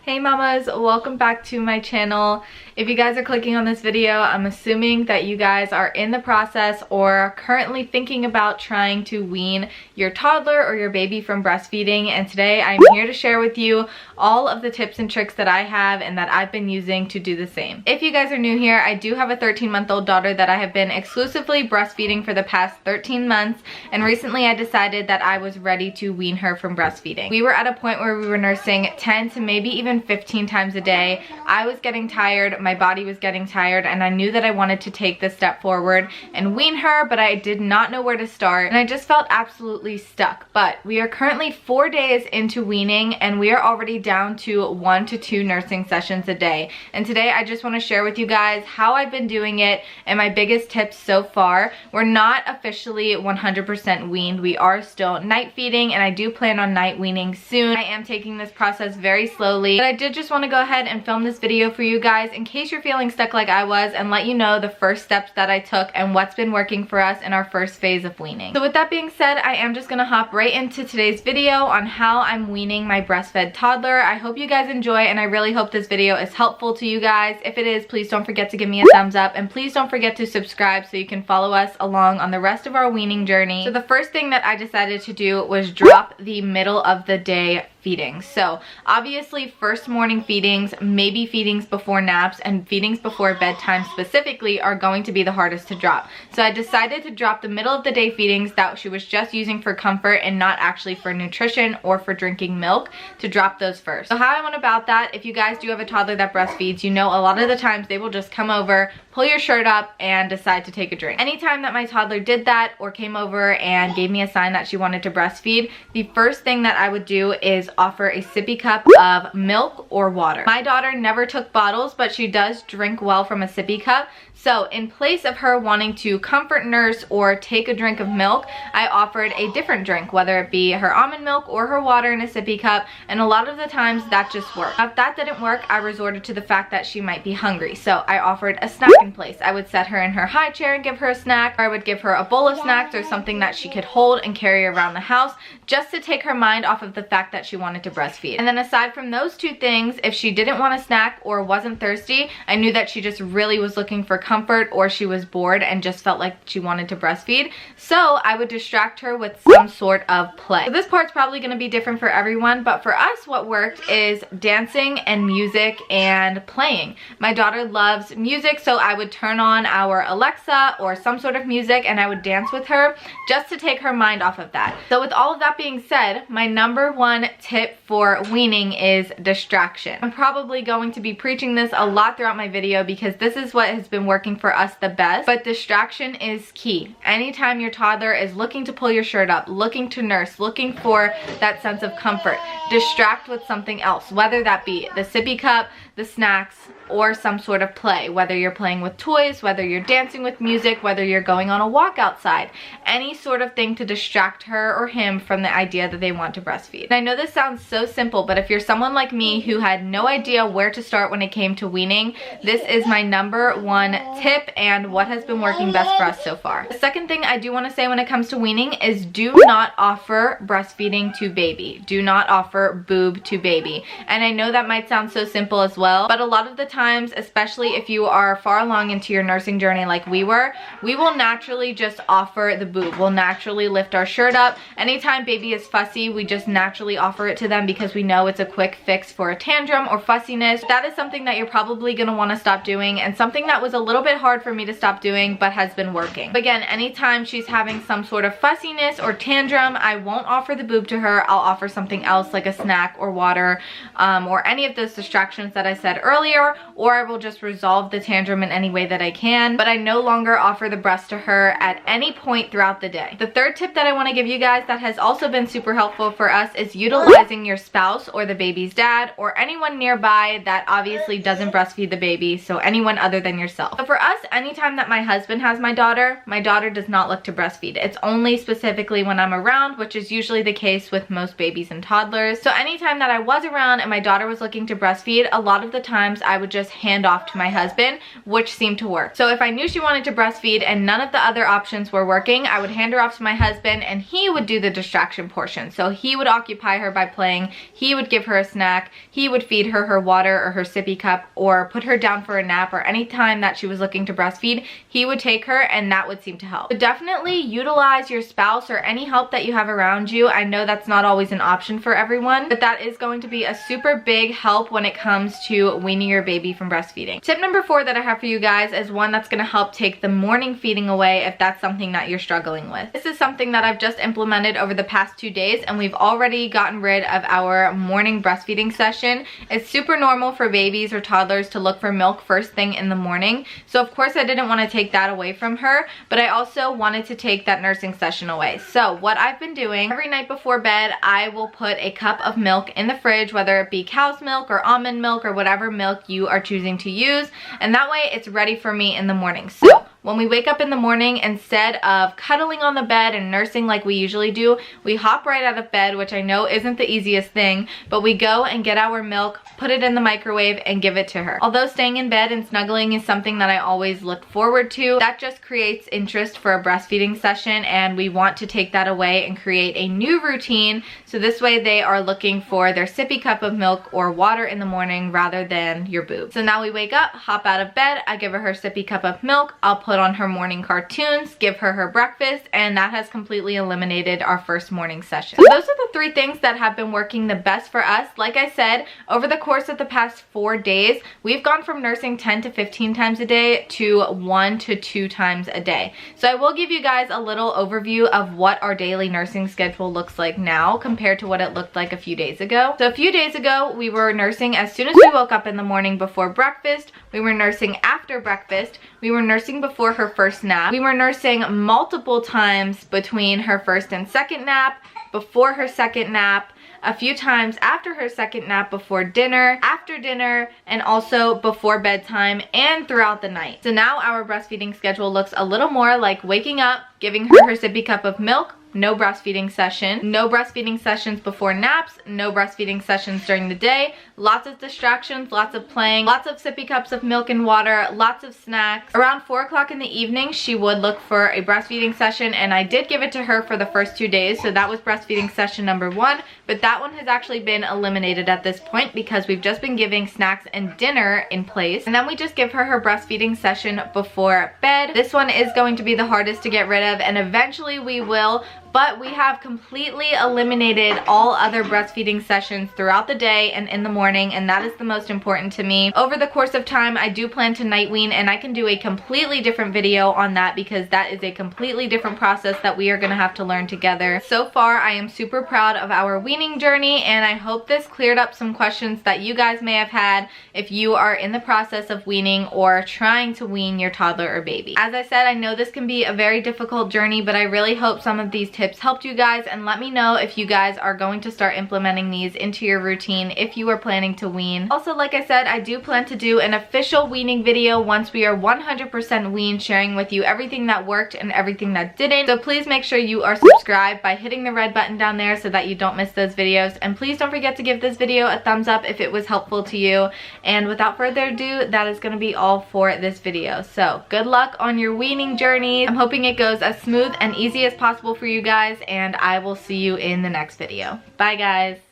Hey mamas, welcome back to my channel. If you guys are clicking on this video, I'm assuming that you guys are in the process or currently thinking about trying to wean your toddler or your baby from breastfeeding, and today I'm here to share with you all of the tips and tricks that I have and that I've been using to do the same. If you guys are new here, I do have a 13-month-old daughter that I have been exclusively breastfeeding for the past 13 months, and recently I decided that I was ready to wean her from breastfeeding. We were at a point where we were nursing 10 to maybe even 15 times a day. I was getting tired, my body was getting tired, and I knew that I wanted to take this step forward and wean her, but I did not know where to start, and I just felt absolutely stuck. But we are currently 4 days into weaning, and we are already down to 1 to 2 nursing sessions a day. And today I just want to share with you guys how I've been doing it and my biggest tips so far. We're not officially 100% weaned. We are still night feeding, and I do plan on night weaning soon. I am taking this process very slowly, but I did just want to go ahead and film this video for you guys in case you're feeling stuck like I was, and let you know the first steps that I took and what's been working for us in our first phase of weaning. So with that being said, I am just gonna hop right into today's video on how I'm weaning my breastfed toddler. I hope you guys enjoy, and I really hope this video is helpful to you guys. If it is, please don't forget to give me a thumbs up, and please don't forget to subscribe so you can follow us along on the rest of our weaning journey. So the first thing that I decided to do was drop the middle of the day feedings. So obviously first morning feedings, maybe feedings before naps, and feedings before bedtime specifically are going to be the hardest to drop. So I decided to drop the middle of the day feedings that she was just using for comfort and not actually for nutrition or for drinking milk, to drop those first. So how I went about that, if you guys do have a toddler that breastfeeds, you know a lot of the times they will just come over, pull your shirt up, and decide to take a drink. Anytime that my toddler did that or came over and gave me a sign that she wanted to breastfeed, the first thing that I would do is offer a sippy cup of milk or water. My daughter never took bottles, but she does drink well from a sippy cup. So in place of her wanting to comfort nurse or take a drink of milk, I offered a different drink, whether it be her almond milk or her water in a sippy cup, and a lot of the times that just worked. If that didn't work, I resorted to the fact that she might be hungry. So I offered a snack in place. I would set her in her high chair and give her a snack, or I would give her a bowl of snacks or something that she could hold and carry around the house, just to take her mind off of the fact that she wanted to breastfeed. And then aside from those two things, if she didn't want a snack or wasn't thirsty, I knew that she just really was looking for comfort, or she was bored and just felt like she wanted to breastfeed. So I would distract her with some sort of play. So this part's probably going to be different for everyone, but for us what worked is dancing and music and playing. My daughter loves music, so I would turn on our Alexa or some sort of music and I would dance with her just to take her mind off of that. So with all of that being said, my number one tip for weaning is distraction. I'm probably going to be preaching this a lot throughout my video because this is what has been working for us the best, but distraction is key. Anytime your toddler is looking to pull your shirt up, looking to nurse, looking for that sense of comfort, distract with something else, whether that be the sippy cup, the snacks, or some sort of play, whether you're playing with toys, whether you're dancing with music, whether you're going on a walk outside, any sort of thing to distract her or him from the idea that they want to breastfeed. And I know this sounds so simple, but if you're someone like me who had no idea where to start when it came to weaning, this is my number one tip and what has been working best for us so far. The second thing I do want to say when it comes to weaning is do not offer breastfeeding to baby. Do not offer boob to baby. And I know that might sound so simple as well, but a lot of the times, especially if you are far along into your nursing journey like we were, we will naturally just offer the boob. We'll naturally lift our shirt up. Anytime baby is fussy, we just naturally offer it to them because we know it's a quick fix for a tantrum or fussiness. That is something that you're probably going to want to stop doing, and something that was a little bit hard for me to stop doing but has been working. But again, anytime she's having some sort of fussiness or tantrum, I won't offer the boob to her. I'll offer something else like a snack or water, or any of those distractions that I said earlier, or I will just resolve the tantrum in any way that I can, but I no longer offer the breast to her at any point throughout the day. The third tip that I want to give you guys that has also been super helpful for us is utilizing your spouse or the baby's dad or anyone nearby that obviously doesn't breastfeed the baby, so anyone other than yourself. So for us, anytime that my husband has my daughter does not look to breastfeed. It's only specifically when I'm around, which is usually the case with most babies and toddlers. So anytime that I was around and my daughter was looking to breastfeed, a lot of the times I would just hand off to my husband, which which seemed to work. So if I knew she wanted to breastfeed and none of the other options were working, I would hand her off to my husband and he would do the distraction portion. So he would occupy her by playing, he would give her a snack, he would feed her her water or her sippy cup or put her down for a nap, or any time that she was looking to breastfeed, he would take her, and that would seem to help. So definitely utilize your spouse or any help that you have around you. I know that's not always an option for everyone, but that is going to be a super big help when it comes to weaning your baby from breastfeeding. Tip number 4 that I have for you guys is one that's going to help take the morning feeding away if that's something that you're struggling with. This is something that I've just implemented over the past 2 days, and we've already gotten rid of our morning breastfeeding session. It's super normal for babies or toddlers to look for milk first thing in the morning. So of course I didn't want to take that away from her, but I also wanted to take that nursing session away. So what I've been doing, every night before bed, I will put a cup of milk in the fridge, whether it be cow's milk or almond milk or whatever milk you are choosing to use, and that way it's ready for me in the morning. So when we wake up in the morning, instead of cuddling on the bed and nursing like we usually do, we hop right out of bed, which I know isn't the easiest thing, but we go and get our milk, put it in the microwave, and give it to her. Although staying in bed and snuggling is something that I always look forward to, that just creates interest for a breastfeeding session, and we want to take that away and create a new routine, so this way they are looking for their sippy cup of milk or water in the morning rather than your boob. So now we wake up, hop out of bed, I give her her sippy cup of milk, I'll put on her morning cartoons, give her her breakfast, and that has completely eliminated our first morning session. So those are the 3 things that have been working the best for us. Like I said, over the course of the past 4 days, we've gone from nursing 10 to 15 times a day to 1 to 2 times a day. So I will give you guys a little overview of what our daily nursing schedule looks like now compared to what it looked like a few days ago. So a few days ago, we were nursing as soon as we woke up in the morning before breakfast, we were nursing after breakfast, we were nursing before her first nap, we were nursing multiple times between her first and second nap, before her second nap, a few times after her second nap, before dinner, after dinner, and also before bedtime and throughout the night. So now our breastfeeding schedule looks a little more like waking up, giving her her sippy cup of milk, no breastfeeding session, no breastfeeding sessions before naps, no breastfeeding sessions during the day, lots of distractions, lots of playing, lots of sippy cups of milk and water, lots of snacks. Around 4 o'clock in the evening, she would look for a breastfeeding session, and I did give it to her for the first 2 days, so that was breastfeeding session number 1, but that one has actually been eliminated at this point because we've just been giving snacks and dinner in place, and then we just give her her breastfeeding session before bed. This one is going to be the hardest to get rid of, and eventually we will, but we have completely eliminated all other breastfeeding sessions throughout the day and in the morning, and that is the most important to me. Over the course of time, I do plan to night wean, and I can do a completely different video on that because that is a completely different process that we are going to have to learn together. So far, I am super proud of our weaning journey, and I hope this cleared up some questions that you guys may have had if you are in the process of weaning or trying to wean your toddler or baby. As I said, I know this can be a very difficult journey, but I really hope some of these tips helped you guys, and let me know if you guys are going to start implementing these into your routine if you are planning to wean. Also, like I said, I do plan to do an official weaning video once we are 100% weaned, sharing with you everything that worked and everything that didn't. So please make sure you are subscribed by hitting the red button down there so that you don't miss those videos, and please don't forget to give this video a thumbs up if it was helpful to you. And without further ado, that is going to be all for this video. So good luck on your weaning journey. I'm hoping it goes as smooth and easy as possible for you guys, and I will see you in the next video. Bye guys.